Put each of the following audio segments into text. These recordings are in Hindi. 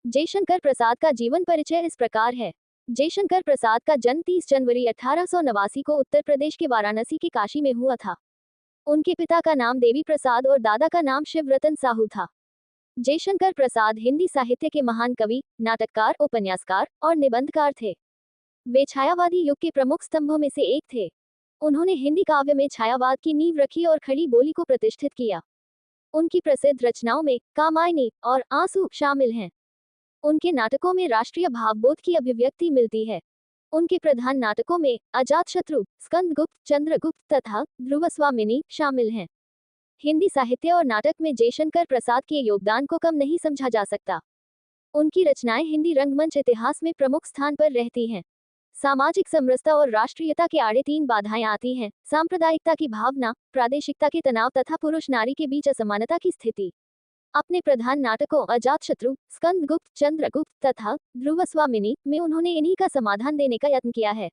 जयशंकर प्रसाद का जीवन परिचय इस प्रकार है। जयशंकर प्रसाद का जन्म 30 जनवरी 1889 को उत्तर प्रदेश के वाराणसी के काशी में हुआ था। उनके पिता का नाम देवी प्रसाद और दादा का नाम शिवरतन साहू था। जयशंकर प्रसाद हिंदी साहित्य के महान कवि, नाटककार, उपन्यासकार और निबंधकार थे। वे छायावादी युग के प्रमुख स्तंभों में से एक थे। उन्होंने हिंदी काव्य में छायावाद की नींव रखी और खड़ी बोली को प्रतिष्ठित किया। उनकी प्रसिद्ध रचनाओं में कामायनी और आंसू शामिल हैं। उनके नाटकों में राष्ट्रीय भावबोध की अभिव्यक्ति मिलती है। उनके प्रधान नाटकों में अजातशत्रु, स्कंदगुप्त, चंद्रगुप्त तथा ध्रुवस्वामिनी शामिल हैं। हिंदी साहित्य और नाटक में जयशंकर प्रसाद के योगदान को कम नहीं समझा जा सकता। उनकी रचनाएं हिंदी रंगमंच इतिहास में प्रमुख स्थान पर रहती हैं। सामाजिक समरसता और राष्ट्रीयता के आड़े तीन बाधाएं आती हैं: सांप्रदायिकता की भावना, प्रादेशिकता के तनाव तथा पुरुष नारी के बीच असमानता की स्थिति। अपने प्रधान नाटकों अजातशत्रु, स्कंदगुप्त, चंद्रगुप्त तथा ध्रुवस्वामिनी में उन्होंने इन्हीं का समाधान देने का यत्न किया है।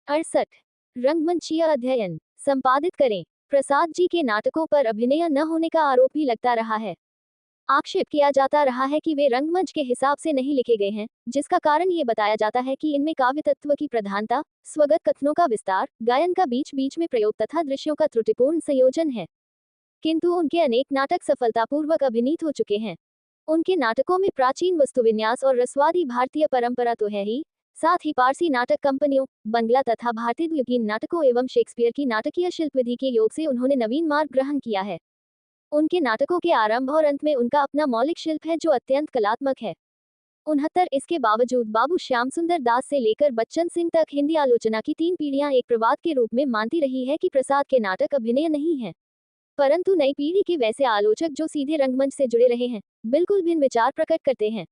68 रंगमंचीय अध्ययन संपादित करें। प्रसाद जी के नाटकों पर अभिनय न होने का आरोप भी लगता रहा है। आक्षेप किया जाता रहा है कि वे रंगमंच के हिसाब से नहीं लिखे गए हैं, जिसका कारण ये बताया जाता है कि इनमें काव्य तत्व की प्रधानता, स्वगत कथनों का विस्तार, गायन का बीच बीच में प्रयोग तथा दृश्यों का त्रुटिपूर्ण संयोजन है। किंतु उनके अनेक नाटक सफलतापूर्वक अभिनीत हो चुके हैं। उनके नाटकों में प्राचीन वस्तुविन्यास और रसवादी भारतीय परंपरा तो है ही, साथ ही पारसी नाटक कंपनियों, बंगला तथा भारतीय युगीन नाटकों एवं शेक्सपियर की नाटकीय शिल्प विधि के योग से उन्होंने नवीन मार्ग ग्रहण किया है। उनके नाटकों के आरंभ और अंत में उनका अपना मौलिक शिल्प है जो अत्यंत कलात्मक है। 69 इसके बावजूद बाबू श्याम सुंदर दास से लेकर बच्चन सिंह तक हिंदी आलोचना की 3 पीढ़ियां एक प्रवाद के रूप में मानती रही है कि प्रसाद के नाटक अभिनय नहीं है। परंतु नई पीढ़ी के वैसे आलोचक जो सीधे रंगमंच से जुड़े रहे हैं, बिल्कुल भिन्न विचार प्रकट करते हैं।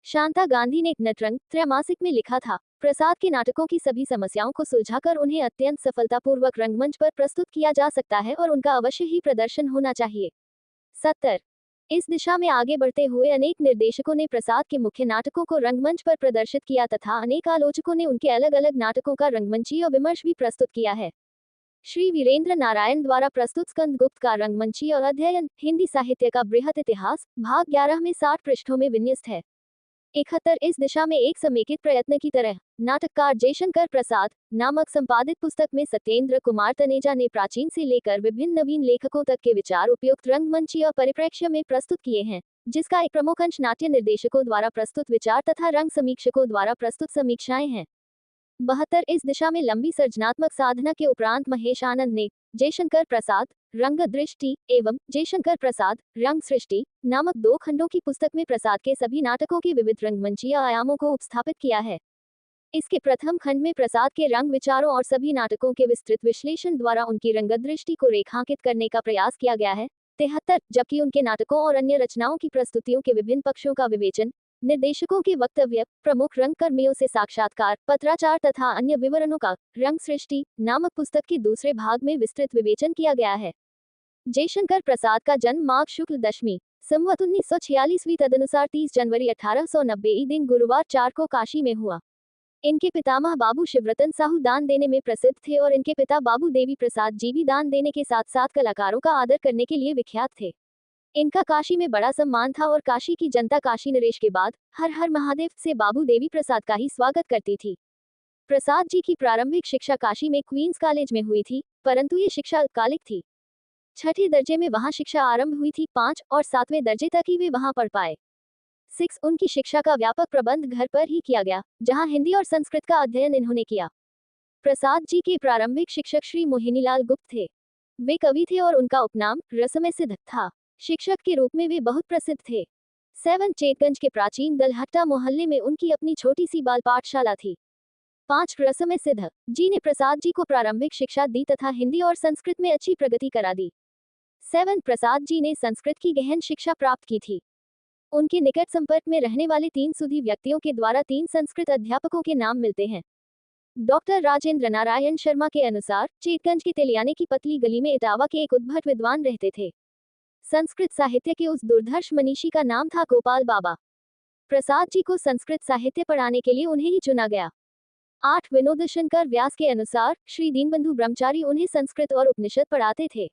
शांता गांधी ने एक नटरंग त्रैमासिक में लिखा था, प्रसाद के नाटकों की सभी समस्याओं को सुलझाकर उन्हें अत्यंत सफलतापूर्वक रंगमंच पर प्रस्तुत किया जा सकता है और उनका अवश्य ही प्रदर्शन होना चाहिए। 70 इस दिशा में आगे बढ़ते हुए अनेक निर्देशकों ने प्रसाद के मुख्य नाटकों को रंगमंच पर प्रदर्शित किया तथा अनेक आलोचकों ने उनके अलग अलग नाटकों का रंगमंचीय विमर्श भी प्रस्तुत किया है। श्री वीरेंद्र नारायण द्वारा प्रस्तुत स्कंदगुप्त का रंगमंचीय अध्ययन हिंदी साहित्य का बृहत इतिहास भाग 11 में 60 पृष्ठों में विन्यस्त है। 71 इस दिशा में एक समेकित प्रयत्न की तरह नाटककार जयशंकर प्रसाद नामक संपादित पुस्तक में सत्येंद्र कुमार तनेजा ने प्राचीन से लेकर विभिन्न नवीन लेखकों तक के विचार उपयुक्त रंगमंचीय परिप्रेक्ष्य में प्रस्तुत किए हैं, जिसका एक प्रमुख अंश नाट्य निर्देशकों द्वारा प्रस्तुत विचार तथा रंग समीक्षकों द्वारा प्रस्तुत समीक्षाएं हैं। 72 इस दिशा में लंबी सर्जनात्मक साधना के उपरांत महेश आनंद ने जयशंकर प्रसाद रंग दृष्टि एवं जयशंकर प्रसाद रंग सृष्टि नामक 2 खंडों की पुस्तक में प्रसाद के सभी नाटकों के विविध रंगमंचीय आयामों को उपस्थापित किया है। इसके प्रथम खंड में प्रसाद के रंग विचारों और सभी नाटकों के विस्तृत विश्लेषण द्वारा उनकी रंगदृष्टि को रेखांकित करने का प्रयास किया गया है। 73 जबकि उनके नाटकों और अन्य रचनाओं की प्रस्तुतियों के विभिन्न पक्षों का विवेचन, निर्देशकों के वक्तव्य, प्रमुख रंगकर्मियों से साक्षात्कार, पत्राचार तथा अन्य विवरणों का रंग सृष्टि नामक पुस्तक के दूसरे भाग में विस्तृत विवेचन किया गया है। जयशंकर प्रसाद का जन्म माघ शुक्ल दशमी संवत 1946 तदनुसार 30 जनवरी 1890 दिन गुरुवार 4 को काशी में हुआ। इनके पितामह बाबू शिवरतन साहू दान देने में प्रसिद्ध थे और इनके पिता बाबू देवी प्रसाद जी भी दान देने के साथ साथ कलाकारों का आदर करने के लिए विख्यात थे। इनका काशी में बड़ा सम्मान था और काशी की जनता काशी नरेश के बाद हर हर महादेव से बाबू देवी प्रसाद का ही स्वागत करती थी। प्रसाद जी की प्रारंभिक शिक्षा काशी में क्वींस कॉलेज में हुई थी, परंतु ये शिक्षा अल्पकालिक थी। 6ठे दर्जे में वहां शिक्षा आरंभ हुई थी, 5 और 7वें दर्जे तक ही वे वहां पढ़ पाए। 6 उनकी शिक्षा का व्यापक प्रबंध घर पर ही किया गया, जहां हिंदी और संस्कृत का अध्ययन इन्होंने किया। प्रसाद जी के प्रारंभिक शिक्षक श्री मोहिनीलाल गुप्त थे। वे कवि थे और उनका उपनाम रसमय सिद्ध था। शिक्षक के रूप में वे बहुत प्रसिद्ध थे। 7 चेतगंज के प्राचीन दलहट्टा मोहल्ले में उनकी अपनी छोटी सी बाल पाठशाला थी। 5 रसमय सिद्ध जी ने प्रसाद जी को प्रारंभिक शिक्षा दी तथा हिंदी और संस्कृत में अच्छी प्रगति करा दी। 7 प्रसाद जी ने संस्कृत की गहन शिक्षा प्राप्त की थी। उनके निकट संपर्क में रहने वाले 3 सुधी व्यक्तियों के द्वारा 3 संस्कृत अध्यापकों के नाम मिलते हैं। डॉक्टर राजेंद्र नारायण शर्मा के अनुसार चेतगंज के तेलियाने की पतली गली में इटावा के एक उद्भट विद्वान रहते थे। संस्कृत साहित्य के उस दुर्धर्ष मनीषी का नाम था गोपाल बाबा। प्रसाद जी को संस्कृत साहित्य पढ़ाने के लिए उन्हें ही चुना गया। 8 विनोद शंकर व्यास के अनुसार श्री दीनबंधु ब्रह्मचारी उन्हें संस्कृत और उपनिषद पढ़ाते थे।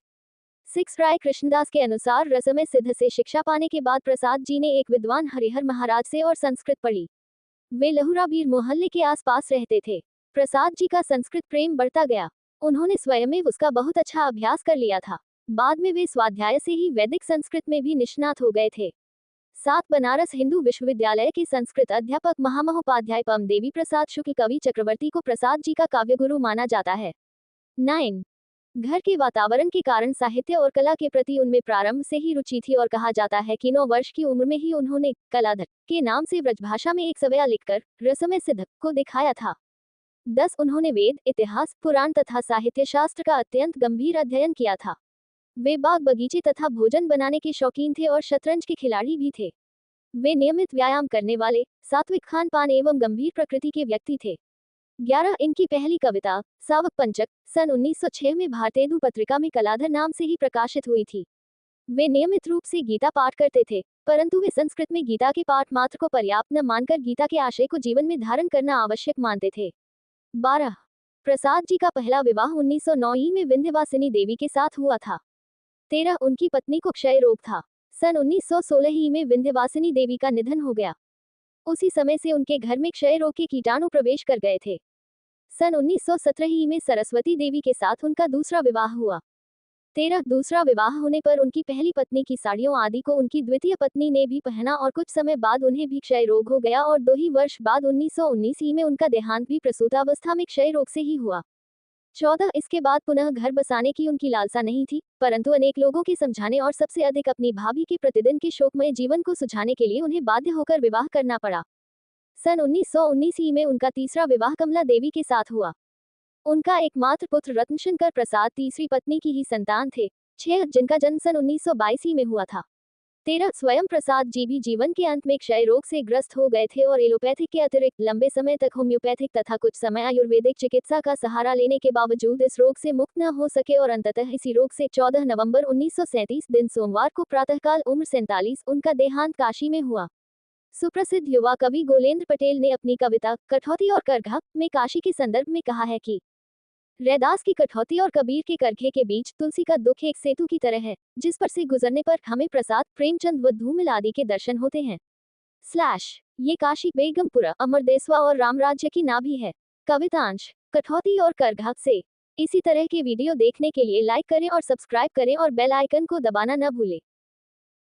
सिक्स राय कृष्णदास के अनुसार रसमय सिद्ध से शिक्षा पाने के बाद प्रसाद जी ने एक विद्वान हरिहर महाराज से और संस्कृत पढ़ी। वे लहुराबीर मोहल्ले के आसपास रहते थे। प्रसाद जी का संस्कृत प्रेम बढ़ता गया। उन्होंने स्वयं में उसका बहुत अच्छा अभ्यास कर लिया था। बाद में वे स्वाध्याय से ही वैदिक संस्कृत में भी निष्णात हो गए थे। 7 बनारस हिंदू विश्वविद्यालय के संस्कृत अध्यापक महामहोपाध्याय पम देवी प्रसाद शुक्ल कवि चक्रवर्ती को प्रसाद जी का काव्यगुरु माना जाता है। 9 घर के वातावरण के कारण साहित्य और कला के प्रति उनमें प्रारंभ से ही रुचि थी और कहा जाता है कि 9 वर्ष की उम्र में ही उन्होंने कलाधर के नाम से ब्रजभाषा में एक सवया लिखकर रसमय सिद्ध को दिखाया था। 10 उन्होंने वेद, इतिहास, पुराण तथा साहित्य शास्त्र का अत्यंत गंभीर अध्ययन किया था। वे बाग बगीचे तथा भोजन बनाने के शौकीन थे और शतरंज के खिलाड़ी भी थे। वे नियमित व्यायाम करने वाले, सात्विक खान पान एवं गंभीर प्रकृति के व्यक्ति थे। 11 इनकी पहली कविता सावक पंचक सन 1906 में भारतेदु पत्रिका में कलाधर नाम से ही प्रकाशित हुई थी। वे नियमित रूप से गीता पाठ करते थे, परंतु वे संस्कृत में गीता के पाठ मात्र को पर्याप्त न मानकर गीता के आशय को जीवन में धारण करना आवश्यक मानते थे। 12 प्रसाद जी का पहला विवाह 1909 में विंध्यवासिनी देवी के साथ हुआ था। 13 उनकी पत्नी को क्षय रोग था। सन 1916 में विंध्यवासिनी देवी का निधन हो गया। उसी समय से उनके घर में क्षय रोग के कीटाणु प्रवेश कर गए थे। सन 1917 में सरस्वती देवी के साथ उनका दूसरा विवाह हुआ। 13 दूसरा विवाह होने पर उनकी पहली पत्नी की साड़ियों आदि को उनकी द्वितीय पत्नी ने भी पहना और कुछ समय बाद उन्हें भी क्षय रोग हो गया और 2 ही वर्ष बाद 1919 में उनका देहांत भी प्रसूतावस्था में क्षय रोग से ही हुआ। 14 इसके बाद पुनः घर बसाने की उनकी लालसा नहीं थी, परंतु अनेक लोगों के समझाने और सबसे अधिक अपनी भाभी के प्रतिदिन के शोकमय जीवन को सुझाने के लिए उन्हें बाध्य होकर विवाह करना पड़ा। सन 1919 में उनका तीसरा विवाह कमला देवी के साथ हुआ। उनका एकमात्र पुत्र रत्नशंकर प्रसाद तीसरी पत्नी की ही संतान थे। 6 जिनका जन्म सन 1922 में हुआ था। 13 स्वयं प्रसाद जी भी जीवन के अंत में क्षय रोग से ग्रस्त हो गए थे और एलोपैथिक के अतिरिक्त लंबे समय तक होम्योपैथिक तथा कुछ समय आयुर्वेदिक चिकित्सा का सहारा लेने के बावजूद इस रोग से मुक्त न हो सके और अंततः इसी रोग से 14 नवंबर 1937 दिन सोमवार को प्रातःकाल उम्र 47 उनका देहांत काशी में हुआ। सुप्रसिद्ध युवा कवि गोलेंद्र पटेल ने अपनी कविता कठौती और करघा में काशी के संदर्भ में कहा है कि रैदास की कठौती और कबीर के करघे के बीच तुलसी का दुख एक सेतु की तरह है, जिस पर से गुजरने पर हमें प्रसाद, प्रेमचंद व धूमिल आदि के दर्शन होते हैं। ये काशी बेगमपुरा अमरदेसवा और रामराज्य की नाभि है। कवितांश कठौती और करघा से। इसी तरह के वीडियो देखने के लिए लाइक करें और सब्सक्राइब करें और बेल आइकन को दबाना न भूलें।